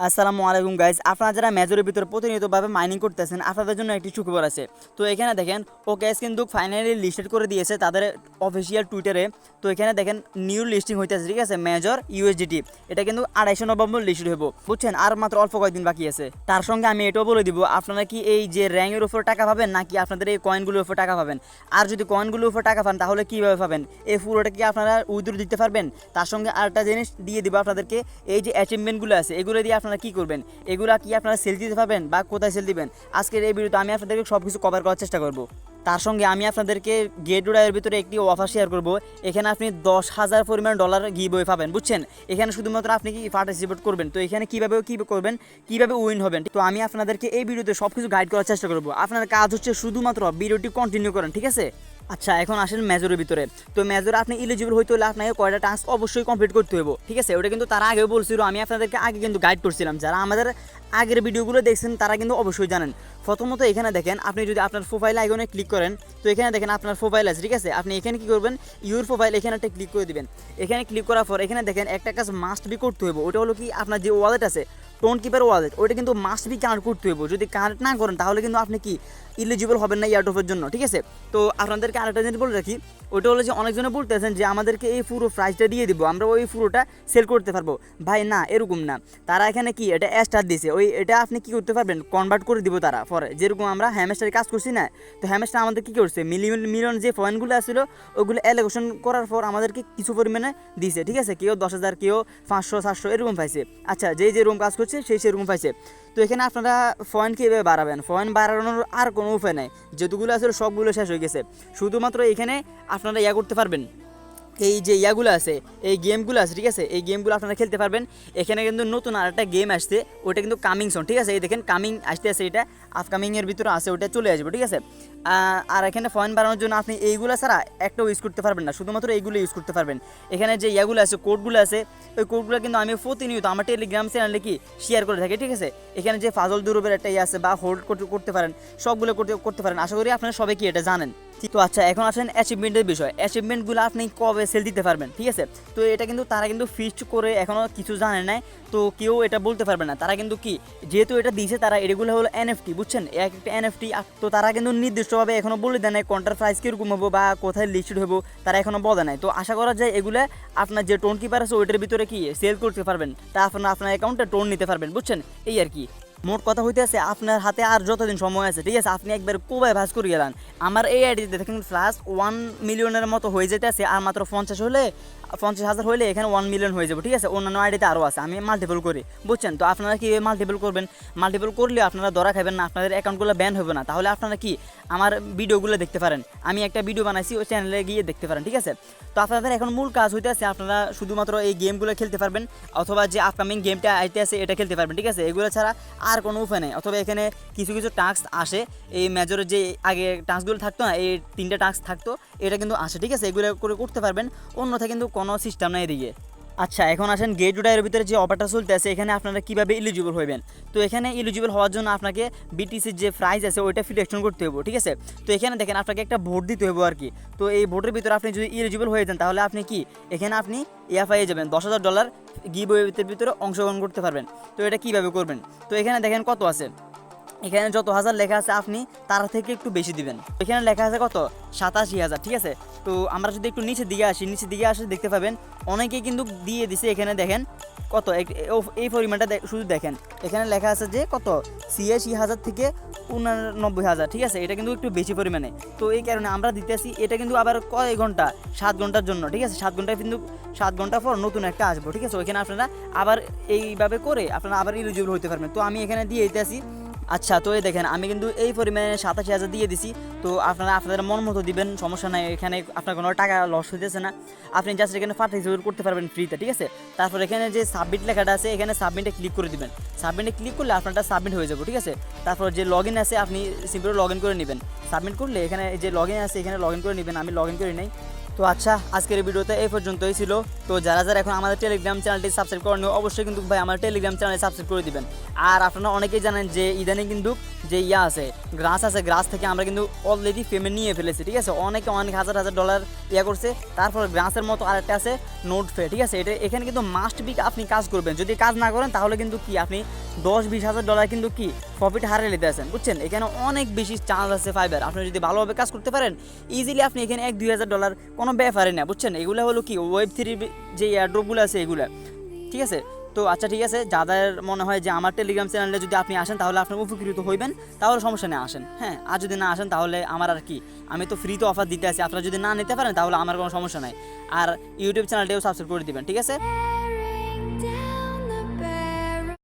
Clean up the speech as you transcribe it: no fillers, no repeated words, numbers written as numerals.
আসসালামু আলাইকুম গাইজ, আপনারা যারা মেজরের ভিতরে প্রতিনিয়তভাবে মাইনিং করতেছেন আপনাদের জন্য একটি সুখবর আছে। তো এখানে দেখেন ওকেএস কিন্তু ফাইনালি লিস্টেড করে দিয়েছে তাদের অফিসিয়াল টুইটারে। তো এখানে দেখেন নিউ লিস্টিং হইতেছে, ঠিক আছে, মেজর ইউএসডিটি। এটা কিন্তু 250 নভেম্বর লিস্টেড হবো, বুঝছেন, আর মাত্র অল্প কয়েকদিন বাকি আছে। তার সঙ্গে আমি এটাও বলে দিব আপনারা কি এই যে র্যাঙ্কের উপর টাকা পাবেন নাকি আপনাদের এই কয়েনগুলোর উপর টাকা পাবেন। আর যদি কয়েনগুলোর উপর টাকা পান তাহলে কীভাবে পাবেন, এই পুরোটা কি আপনারা উইথড্র দিতে পারবেন। তার সঙ্গে আরেকটা জিনিস দিয়ে দিব আপনাদেরকে, এই যে অ্যাচিভমেন্টগুলো আছে এগুলো দিয়ে আপনারা কী করবেন, এগুলা কি আপনারা সেল দিতে পারবেন বা কোথায় সেল দিবেন। আজকের এই ভিডিওতে আমি আপনাদেরকে সব কিছু কভার করার চেষ্টা করব। তার সঙ্গে আমি আপনাদেরকে গেট ডোডাইয়ের ভিতরে একটি অফার শেয়ার করব। এখানে আপনি 10,000 পরিমাণ ডলার গিভওয়ে পাবেন, বুঝছেন। এখানে শুধুমাত্র আপনি কি পার্টিসিপেট করবেন, তো এখানে কীভাবে করবেন, কীভাবে উইন হবেন, তো আমি আপনাদেরকে এই ভিডিওতে সব কিছু গাইড করার চেষ্টা করব। আপনার কাজ হচ্ছে শুধুমাত্র ভিডিওটি কন্টিনিউ করেন, ঠিক আছে। আচ্ছা, এখন আসেন মেজরের ভিতরে। তো মেজরে আপনি এলিজিবল হইতে হলে আপনাকে কয়টা টাস্ক অবশ্যই কমপ্লিট করতে হবে, ঠিক আছে। ওটা কিন্তু তারা আগেও বলছিল, আমি আপনাদেরকে আগে কিন্তু গাইড করছিলাম। যারা আমাদের আগের ভিডিওগুলো দেখছেন তারা কিন্তু অবশ্যই জানেন। প্রথমত এখানে দেখেন, আপনি যদি আপনার প্রোফাইল আইকনে ক্লিক করেন, তো এখানে দেখেন আপনার প্রোফাইল আছে, ঠিক আছে। আপনি এখানে কী করবেন, ইউর প্রোফাইল এখানে একটা ক্লিক করে দিবেন। এখানে ক্লিক করার পর এখানে দেখেন একটা কাজ মাস্ট বি করতে হবে, ওটা হলো কি আপনার যে ওয়ালেট আছে টোন কিপার ওয়ালেট, ওটা কিন্তু মাস্ট বি কানেক্ট করতে হবে। যদি কানেক্ট না করেন তাহলে কিন্তু আপনি কি ইলিজিবল হবেন না এয়ারড্রপের জন্য, ঠিক আছে। তো আপনাদেরকে আরেকটা জিনিস বলে রাখি, ওটা হলো যে অনেকজনে বলতেছেন যে আমাদেরকে এই পুরো প্রাইসটা দিয়ে দিব, আমরা ওই পুরোটা সেল করতে পারবো। ভাই না, এরকম না। তারা এখানে কি এটা স্টার দিছে, ওই এটা আপনি কি করতে পারবেন, কনভার্ট করে দিব তারা পরে। যেরকম আমরা হ্যামস্টারে কাজ করছি না, তো হ্যামস্টার আমাদের কী করছে, মিলিয়ন মিলিয়ন যে পয়েন্টগুলো আসছিলো ওগুলো অ্যালোকেশন করার পর আমাদেরকে কিছু পরিমাণে দিছে, ঠিক আছে। কেউ 10,000, কেউ 500, 700 এরকম পাইছে। আচ্ছা, যে রুম কাজ করছে সেই সেরকম পাইছে। তো এখানে আপনারা পয়েন্ট কীভাবে বাড়াবেন, পয়েন্ট বাড়ানোর আর কোনো উপায় নাই। যেগুলো আসলে সবগুলো শেষ হয়ে গেছে। শুধুমাত্র এখানে আপনারা করতে পারবেন, এই যে ইয়াগুলো আছে, এই গেমগুলো আছে, ঠিক আছে, এই গেমগুলো আপনারা খেলতে পারবেন। এখানে কিন্তু নতুন আর একটা গেম আসছে, ওটা কিন্তু কামিং সন, ঠিক আছে। এই দেখেন কামিং আসতে আছে, এটা আপকামিংয়ের ভিতরে আছে, ওটা চলে আসবে, ঠিক আছে। আর এখানে পয়েন্ট বাড়ানোর জন্য আপনি এইগুলো ছাড়া একটাও ইউজ করতে পারবেন না, শুধুমাত্র এইগুলো ইউজ করতে পারবেন। এখানে যে ইয়াগুলো আছে, কোডগুলো আছে, ওই কোডগুলো কিন্তু আমি প্রতিনিয়ত আমার টেলিগ্রাম চ্যানেলে কি শেয়ার করে থাকি, ঠিক আছে। এখানে যে ফাজল দুরুবের একটা ইয়ে আছে বা হোল্ড করতে পারেন, সবগুলো করতে পারেন। আশা করি আপনারা সবাই কি এটা জানেন। তো আচ্ছা, এখন আসেন অ্যাচিভমেন্টের বিষয়। অ্যাচিভমেন্টগুলো আপনি কবে সেল দিতে পারবেন, ঠিক আছে। তো এটা কিন্তু তারা কিন্তু ফিক্সড করে এখনও কিছু জানে নাই, তো কেউ এটা বলতে পারবে না। তারা কিন্তু কি, যেহেতু এটা দিয়েছে তারা, এগুলো হলো এনএফটি, বুঝছেন, এক একটা এনএফটি। তো তারা কিন্তু নির্দিষ্টভাবে এখনও বলে দেয় নাই কোনটার প্রাইস কীরকম হবো বা কোথায় লিস্টেড হবো, তারা এখনও বলে নাই। তো আশা করা যায় এগুলো আপনার যে টোন কিপার আছে ওইটার ভিতরে কি সেল করতে পারবেন, তা আপনার অ্যাকাউন্টে টোন নিতে পারবেন, বুঝছেন, এই আর কি। মোট কথা হইতে আছে আপনার হাতে আর যতদিন সময় আছে, ঠিক আছে, আপনি একবার কোবায় ভাস করে গেলেন। আমার এই আইডিতে দেখেন প্লাস 1 মিলিয়নের মতো হয়ে যেতে আছে, আর মাত্র 50,000 হলে এখানে 1 মিলিয়ন হয়ে যাবে, ঠিক আছে। অন্যান্য আইডিতে আরও আছে, আমি মাল্টিপল করি, বুঝছেন। তো আপনারা কি মাল্টিপল করবেন, মাল্টিপল করলে আপনারা ধরা খাবেন না, আপনাদের অ্যাকাউন্টগুলো ব্যান হবে না। তাহলে আপনারা কি আমার ভিডিওগুলো দেখতে পারেন, আমি একটা ভিডিও বানাইছি ওই চ্যানেলে গিয়ে দেখতে পারেন, ঠিক আছে। তো আপনাদের এখন মূল কাজ হইতে আছে আপনারা শুধুমাত্র এই গেমগুলো খেলতে পারবেন, অথবা যে আপকামিং গেমটা আইতে আছে এটা খেলতে পারবেন, ঠিক আছে। এগুলো ছাড়া আর কোনো উপায় নেই। অথবা এখানে কিছু টাস্ক আসে, এই মেজরের যে আগে টাস্কগুলো থাকতো না, এই 3টে টাস্ক থাকতো, এটা কিন্তু আসে, ঠিক আছে। এগুলো করে করতে পারবেন, অন্যথা কিন্তু কোনো সিস্টেম নাই এদিকে। আচ্ছা, এখন আসেন গেট ডুডাইয়ের ভিতরে যে অফারটা চলতে আছে, এখানে আপনারা কীভাবে এলিজিবল হবেন। তো এখানে এলিজিবল হওয়ার জন্য আপনাকে বিটিসির যে প্রাইস আছে ওইটা সিলেকশন করতে হবে, ঠিক আছে। তো এখানে দেখেন আপনাকে একটা ভোট দিতে হবে আর কি। তো এই ভোটের ভিতরে আপনি যদি এলিজিবল হয়ে যান তাহলে আপনি কি এখানে আপনি পেয়ে যাবেন $10,000 গিভওয়ের ভিতরে অংশগ্রহণ করতে পারবেন। তো এটা কীভাবে করবেন, তো এখানে দেখেন কত আছে, এখানে যত হাজার লেখা আছে আপনি তার থেকে একটু বেশি দিবেন। এখানে লেখা আছে কত, 87,000, ঠিক আছে। তো আমরা যদি একটু নিচের দিকে আসি দেখতে পাবেন অনেকেই কিন্তু দিয়ে দিছে। এখানে দেখেন কত, এই পরিমাণটা শুধু দেখেন, এখানে লেখা আছে যে কত, 86,000 থেকে 89,000, ঠিক আছে। এটা কিন্তু একটু বেশি পরিমাণে, তো এই কারণে আমরা দিতেছি। এটা কিন্তু আবার কয় ঘন্টা, 7 ঘন্টার জন্য, ঠিক আছে। 7 ঘন্টায় কিন্তু 7 ঘন্টা পর নতুন একটা আসবো, ঠিক আছে। ওইখানে আপনারা আবার এইভাবে করে আপনারা আবার এলিজিবল হতে পারবেন। তো আমি এখানে দিয়ে দিতেছি। আচ্ছা, তো এই দেখেন আমি কিন্তু এই পরিমাণে 87,000 দিয়ে দিছি। তো আপনারা আপনাদের মন মতো দিবেন, সমস্যা নাই। এখানে আপনার কোনো টাকা লস হইতেছে না, আপনি জাস্ট এখানে পার্টিসিপেট করতে পারবেন ফ্রিতে, ঠিক আছে। তারপর এখানে যে সাবমিট লেখাটা আছে, এখানে সাবমিটে ক্লিক করে দিবেন। সাবমিটে ক্লিক করলে আপনারটা সাবমিট হয়ে যাবে, ঠিক আছে। তারপর যে লগ ইন আছে আপনি সিম্পলি লগ ইন করে নেবেন। সাবমিট করলে এখানে যে লগ ইন আছে এখানে লগ ইন করে নেবেন। আমি লগ ইন করে নেই। তো আচ্ছা, আজকের এই ভিডিওতে এই পর্যন্তই ছিল। তো যারা যারা এখন আমাদের টেলিগ্রাম চ্যানেলটি সাবস্ক্রাইব করেন অবশ্যই কিন্তু ভাই আমার টেলিগ্রাম চ্যানেলে সাবস্ক্রাইব করে দিবেন। আর আপনারা অনেকেই জানেন যে ইদানিং কিন্তু যে আছে গ্রাস আছে, গ্রাস থেকে আমরা কিন্তু অলরেডি পেমেন্ট নিয়ে ফেলেছি, ঠিক আছে। অনেকে অনেক হাজার হাজার ডলার করছে। তারপর গ্রাসের মতো আরেকটা আছে নোট ফে, ঠিক আছে। এটা এখানে কিন্তু মাস্ট বি আপনি কাজ করবেন, যদি কাজ না করেন তাহলে কিন্তু কি আপনি 10-20 হাজার ডলার কিন্তু কি প্রফিট হারিয়ে নিতে আছেন, বুঝছেন। এখানে অনেক বেশি চান্স আছে ফাইবার, আপনি যদি ভালোভাবে কাজ করতে পারেন ইজিলি আপনি এখানে 1-2 হাজার ডলার কোনো ব্যাপারই না, বুঝছেন। এগুলো হলো কি Web3 যে এয়ারড্রপগুলো আছে এগুলো, ঠিক আছে। তো আচ্ছা ঠিক আছে, যাদের মনে হয় যে আমার টেলিগ্রাম চ্যানেলে যদি আপনি আসেন তাহলে আপনি উপকৃত হইবেন, তাহলে সমস্যা নেই, আসেন। হ্যাঁ, আর যদি না আসেন তাহলে আমার আর কি, আমি তো ফ্রিতে অফার দিতে আছি, আপনারা যদি না নিতে পারেন তাহলে আমার কোনো সমস্যা নাই। আর ইউটিউব চ্যানেলটাও সাবস্ক্রাইব করে দিবেন, ঠিক আছে।